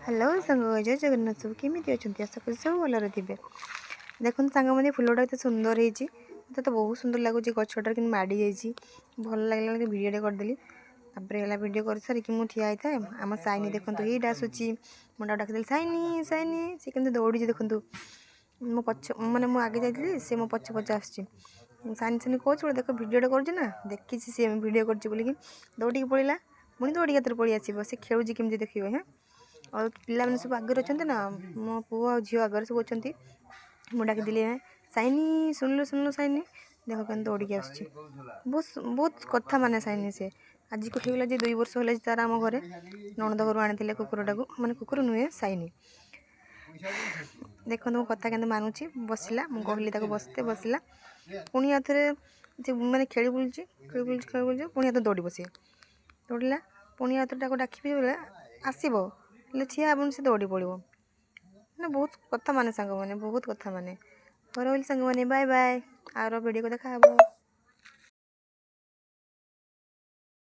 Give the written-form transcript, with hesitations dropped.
Hello सांग जय जगन्नाथ सब केमी अच्छा आशा कर सब भलरे थे। देखो सांग मैंने फुलटा एत सुंदर होती मत तो बहुत सुंदर लगुच गछटा कि माड़ी जाइए भल लगे भिडियो करदेली है भिड कर सारिक मुझे ठिया होता है आम साइनी देखो ये आसूची मुझे डाक साइनी साइनी सी के दौड़ी देखूँ मो पछ मैंने मुझे आगे जाइए सी मो पछे पछे आस साइनी साइनी कौन देख भिडियो कर देखी सी भिड कर दौड़ी पड़ा पुणी दौड़ी पलि आसो से खेलुची केमती देखिए हाँ और पिला सब आगे अच्छा ना मो पु आ झील आगे सब अच्छा मुझे डाकिदी साइनी सुनलु साइनी देख के दौड़ी आस बहुत बहुत कथा माने साइनी से आज को होगा 2 वर्ष है तार आम घर नणद घर आनी कुकुरटा को माने कुकुर नुहे साइनी देखो मो कथा के मानुची बसला मुझे कहली बसते बसला पुणी आउ थे मैंने खेल बुलूँ पुणी आउ दौड़ बस दौड़ा पुणी आउ डाक आसब ठिया हेन से दौड़ी पड़ो ना बहुत कथा माने सांग मैंने बहुत कथा माने रही सांग मैंने बाय बाय आर वीडियो को देखा।